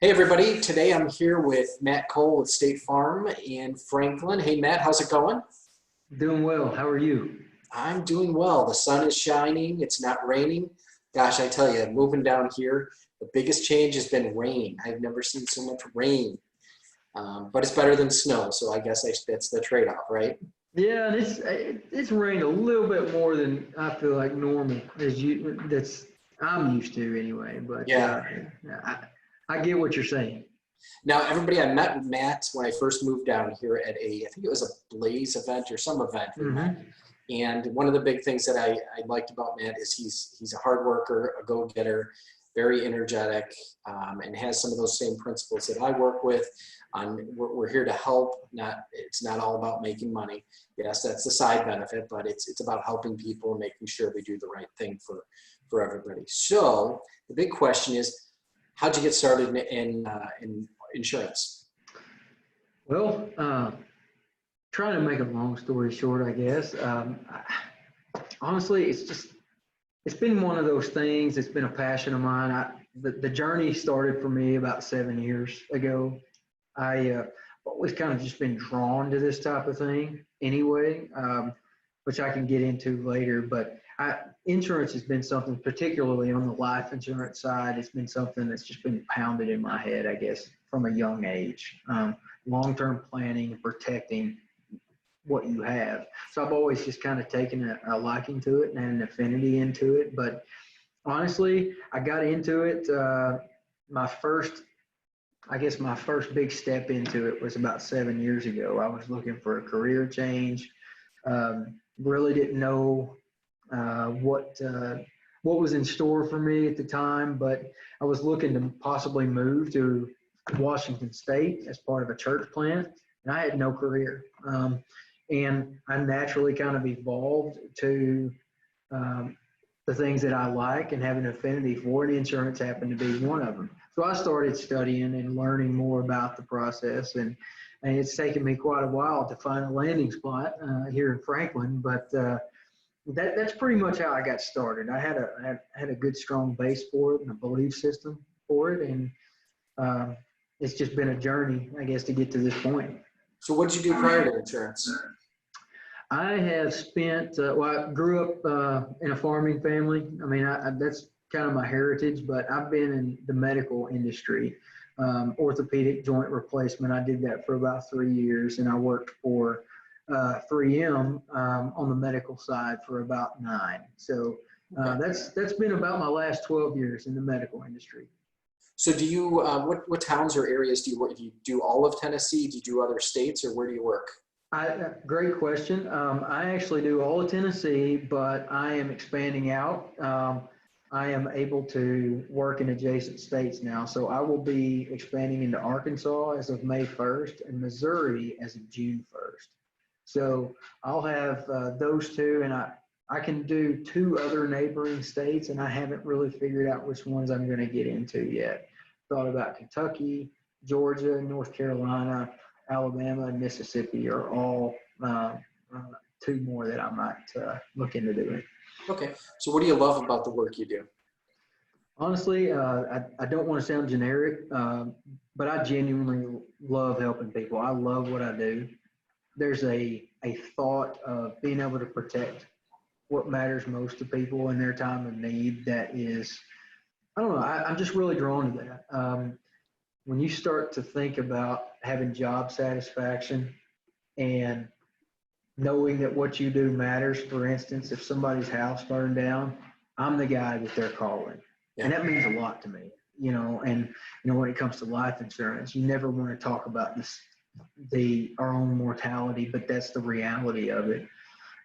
Hey everybody, today I'm here with Matt Cole with State Farm in Franklin. Hey Matt, how's it going? Doing well. How are you? I'm doing well. The sun is shining, it's not raining. Gosh, I tell you, moving down here, the biggest change has been rain. I've never seen so much rain, but it's better than snow, so I guess that's the trade-off, right? Yeah, and it's rained a little bit more than I feel like normal that's I'm used to anyway. But Yeah. I, I get what you're saying. Now, everybody, I met with Matt when I first moved down here at I think it was a Blaze event or some event we met. Hmm. And one of the big things that I liked about Matt is he's a hard worker, a go-getter, very energetic, and has some of those same principles that I work with. We're here to help. It's not all about making money. Yes, that's the side benefit, but it's about helping people and making sure we do the right thing for everybody. So the big question is, how'd you get started in insurance? Well, trying to make a long story short, I guess. Honestly, it's been one of those things. It's been a passion of mine. The journey started for me about 7 years ago. I always kind of just been drawn to this type of thing anyway, which I can get into later. But insurance has been something, particularly on the life insurance side, it's been something that's just been pounded in my head, I guess, from a young age. Long-term planning and protecting what you have. So I've always just kind of taken a liking to it and an affinity into it. But honestly, I got into it. My first I guess my first big step into it was about 7 years ago. I was looking for a career change. Really didn't know what was in store for me at the time, but I was looking to possibly move to Washington State as part of a church plant, and I had no career. And I naturally kind of evolved to the things that I like and have an affinity for, and insurance happened to be one of them. So I started studying and learning more about the process, and it's taken me quite a while to find a landing spot here in Franklin, but that's pretty much how I got started. I had a good strong base for it and a belief system for it, and it's just been a journey, I guess, to get to this point. So what did you do prior to insurance? I have spent, well, I grew up in a farming family. I mean, that's kind of my heritage, but I've been in the medical industry, orthopedic joint replacement. I did that for about 3 years, and I worked for 3M on the medical side for about 9. So that's been about my last 12 years in the medical industry. So do you, what towns or areas do you work? Do you do all of Tennessee? Do you do other states, or where do you work? Great question. I actually do all of Tennessee, but I am expanding out. I am able to work in adjacent states now. So I will be expanding into Arkansas as of May 1st and Missouri as of June 1st. So I'll have those two, and I can do 2 other neighboring states, and I haven't really figured out which ones I'm going to get into yet. Thought about Kentucky, Georgia, North Carolina, Alabama, and Mississippi are all 2 more that I might look into doing. Okay. So what do you love about the work you do? Honestly, I don't want to sound generic, but I genuinely love helping people. I love what I do. There's a thought of being able to protect what matters most to people in their time of need that is, I don't know, I'm just really drawn to that. When you start to think about having job satisfaction and knowing that what you do matters, for instance, if somebody's house burned down, I'm the guy that they're calling. Yeah. And that means a lot to me, and when it comes to life insurance, you never want to talk about our own mortality, but that's the reality of it.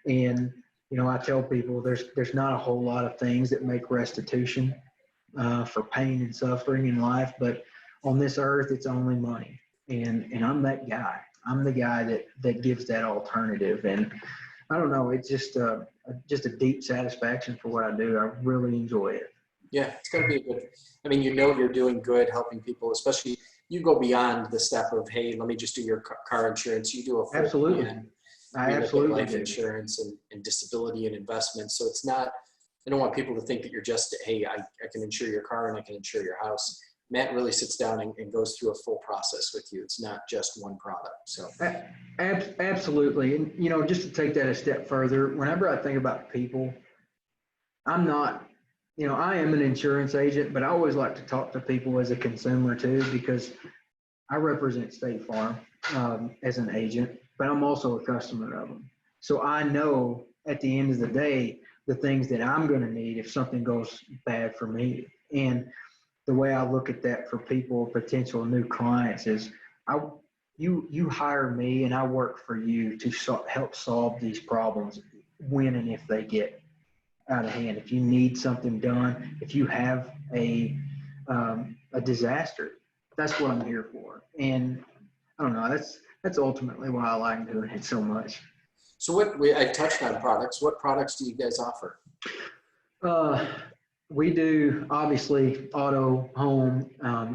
And, I tell people there's not a whole lot of things that make restitution for pain and suffering in life, but on this earth, it's only money. And I'm that guy. I'm the guy that gives that alternative. And I don't know, it's just a deep satisfaction for what I do. I really enjoy it. Yeah, it's got to be a good, I mean, you're doing good helping people, especially you go beyond the step of, hey, let me just do your car insurance. You do a full Absolutely. plan. I You look at absolutely life do. insurance and disability and investments. So it's not, I don't want people to think that you're just, hey, I can insure your car and I can insure your house. Matt really sits down and goes through a full process with you. It's not just one product. So Absolutely. And, you know, just to take that a step further, whenever I think about people, I'm not, you know, I am an insurance agent, but I always like to talk to people as a consumer too, because I represent State Farm as an agent, but I'm also a customer of them. So I know at the end of the day, the things that I'm going to need if something goes bad for me. And the way I look at that for people, potential new clients, is you hire me and I work for you to help solve these problems when and if they get out of hand. If you need something done, if you have a disaster, that's what I'm here for. And I don't know, that's ultimately why I like doing it so much. So I touched on products. What products do you guys offer? We do obviously auto, home,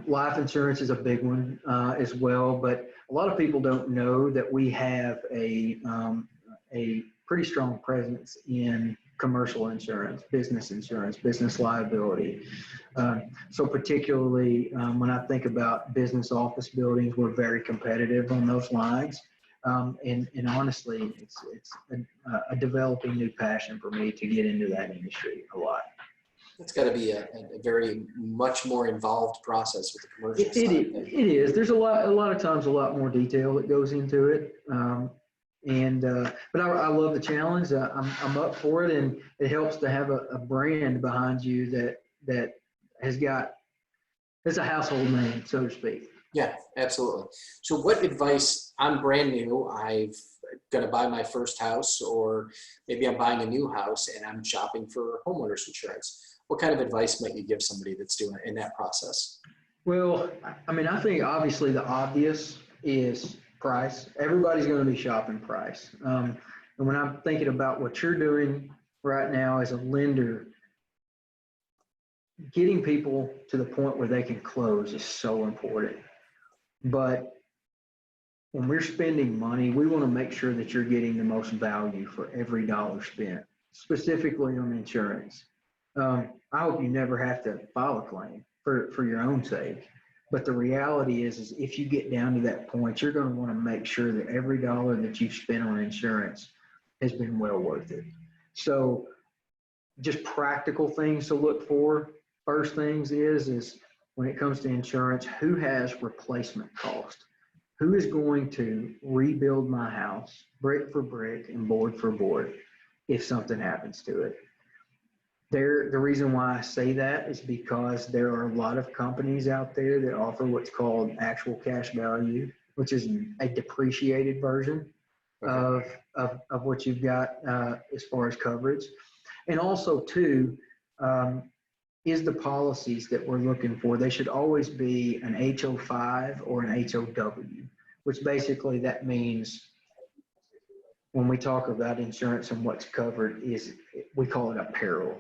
life insurance is a big one as well. But a lot of people don't know that we have a pretty strong presence in commercial insurance, business liability. So particularly when I think about business office buildings, we're very competitive on those lines. And honestly, it's a developing new passion for me to get into that industry a lot. It's got to be a very much more involved process with the commercial side. It is. There's a lot of times a lot more detail that goes into it. But I love the challenge. I'm up for it, and it helps to have a brand behind you that it's a household name, so to speak. Yeah, absolutely. So what advice, I'm brand new, I'm going to buy my first house, or maybe I'm buying a new house and I'm shopping for homeowners insurance. What kind of advice might you give somebody that's doing it in that process? Well, I mean, I think obviously the obvious is price. Everybody's going to be shopping price. And when I'm thinking about what you're doing right now as a lender, getting people to the point where they can close is so important. But when we're spending money, we want to make sure that you're getting the most value for every dollar spent, specifically on insurance. I hope you never have to file a claim for your own sake. But the reality is if you get down to that point, you're going to want to make sure that every dollar that you've spent on insurance has been well worth it. So just practical things to look for. First things is when it comes to insurance, who has replacement cost? Who is going to rebuild my house brick for brick and board for board if something happens to it? The reason why I say that is because there are a lot of companies out there that offer what's called actual cash value, which is a depreciated version of what you've got as far as coverage. And also too, is the policies that we're looking for. They should always be an HO5 or an HOW, which basically that means when we talk about insurance and what's covered is we call it a peril,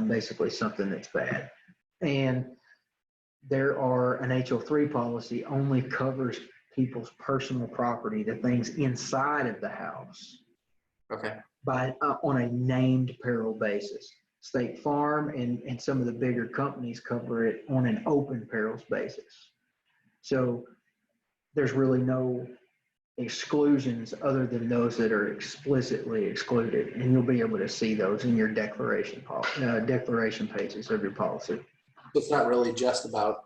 basically something that's bad. And there are an HO3 policy only covers people's personal property, the things inside of the house. Okay. On a named peril basis. State Farm and some of the bigger companies cover it on an open perils basis. So there's really no exclusions other than those that are explicitly excluded, and you'll be able to see those in your declaration pages of your policy. It's not really just about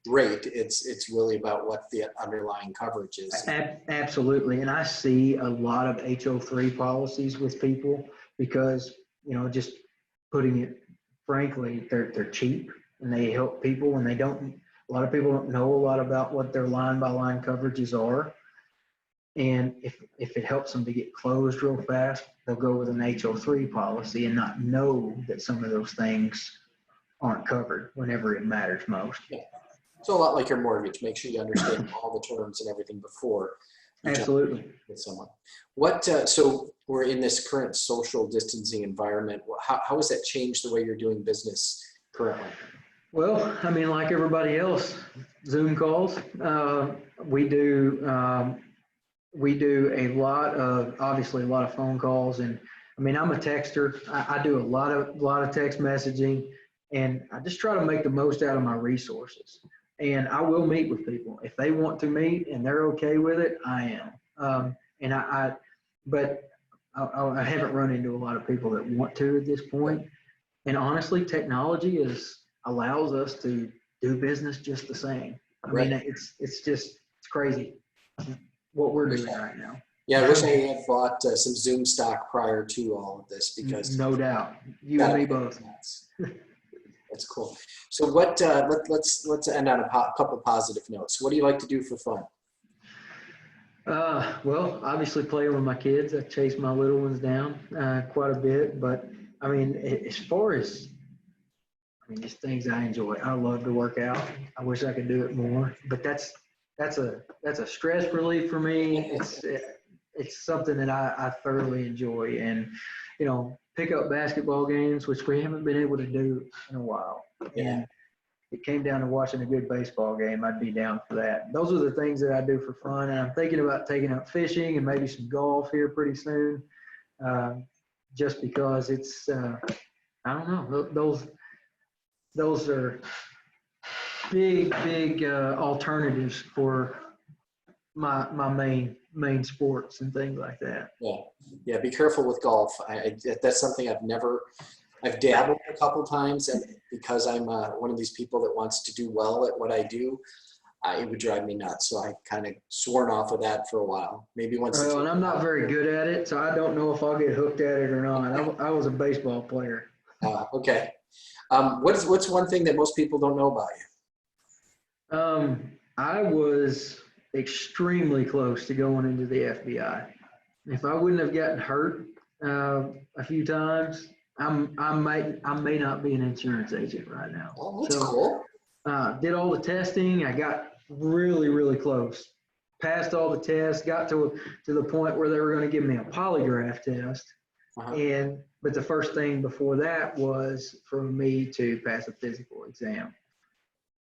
rate, it's really about what the underlying coverage is. Absolutely. And I see a lot of HO3 policies with people because, just putting it frankly, they're cheap and they help people, and a lot of people don't know a lot about what their line by line coverages are. And if it helps them to get closed real fast, they'll go with an HO3 policy and not know that some of those things aren't covered whenever it matters most. Yeah. So a lot like your mortgage, make sure you understand all the terms and everything before you Absolutely. jump with someone. So we're in this current social distancing environment. How has that changed the way you're doing business currently? Well, I mean, like everybody else, Zoom calls. We do obviously a lot of phone calls, and I mean, I'm a texter. I do a lot of text messaging, and I just try to make the most out of my resources. And I will meet with people. If they want to meet and they're okay with it, I am. But I haven't run into a lot of people that want to at this point. And honestly, technology allows us to do business just the same. I mean, it's crazy what we're doing right now. Yeah, I wish I had bought some Zoom stock prior to all of this, because no doubt, you and me both. That's cool. So what? Let's end on a couple positive notes. What do you like to do for fun? Well, obviously playing with my kids. I chase my little ones down quite a bit, but I mean, as far as just things I enjoy. I love to work out. I wish I could do it more, but that's a stress relief for me. It's something that I thoroughly enjoy, and pick up basketball games, which we haven't been able to do in a while. And it came down to watching a good baseball game, I'd be down for that. Those are the things that I do for fun, and I'm thinking about taking up fishing and maybe some golf here pretty soon, just because it's I don't know, those are big alternatives for my main sports and things like that. Yeah. Be careful with golf. That's something I've dabbled a couple times, and because I'm one of these people that wants to do well at what I do, it would drive me nuts. So I kind of sworn off of that for a while. Maybe once. Well, and I'm not very good at it, so I don't know if I'll get hooked at it or not. I was a baseball player. Okay. What's one thing that most people don't know about you? I was extremely close to going into the FBI. If I wouldn't have gotten hurt a few times, I may not be an insurance agent right now. Oh, that's cool. Did all the testing. I got really close. Passed all the tests. Got to the point where they were going to give me a polygraph test. But the first thing before that was for me to pass a physical exam.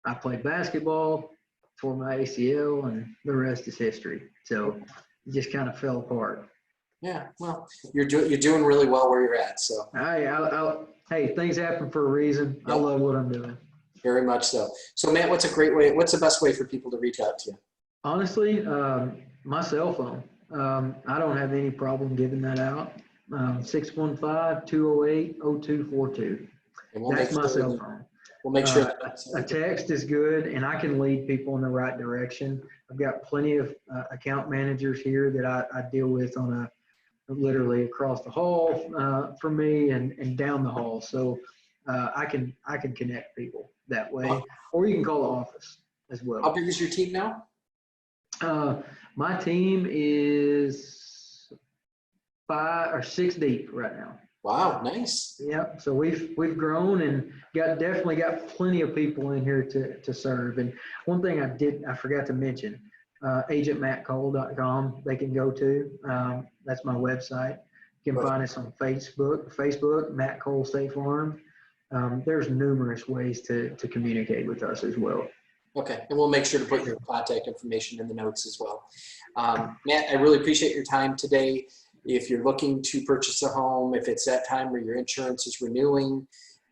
I played basketball, tore my ACL, and the rest is history. So it just kind of fell apart. Yeah, well, you're doing really well where you're at. So hey, things happen for a reason. Yep. I love what I'm doing. Very much so. So Matt, what's the best way for people to reach out to you? Honestly, my cell phone. I don't have any problem giving that out. 615-208-0242. That's my cell phone. We'll make sure. A text is good, and I can lead people in the right direction. I've got plenty of account managers here that I deal with on literally across the hall from me and down the hall. So I can connect people that way, or you can call the office as well. How big is your team now? My team is 5 or 6 deep right now. Wow, nice. Yep. So we've grown and definitely got plenty of people in here to serve. And one thing I forgot to mention, agentmattcole.com they can go to. That's my website. You can find us on Facebook, Matt Cole State Farm. There's numerous ways to communicate with us as well. Okay, and we'll make sure to put your contact information in the notes as well. Matt, I really appreciate your time today. If you're looking to purchase a home, if it's that time where your insurance is renewing,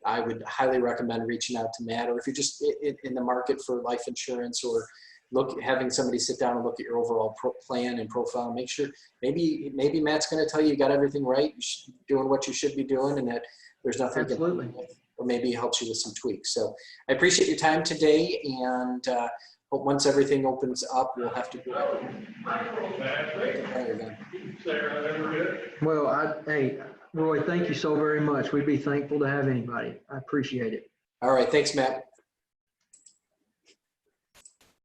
I would highly recommend reaching out to Matt. Or if you're just in the market for life insurance, or having somebody sit down and look at your overall plan and profile, make sure maybe Matt's going to tell you got everything right, you're doing what you should be doing, and that there's nothing. Absolutely. Or maybe he helps you with some tweaks. So I appreciate your time today, and hope once everything opens up, we'll have to do it. Well, hey, Roy, thank you so very much. We'd be thankful to have anybody. I appreciate it. All right. Thanks, Matt.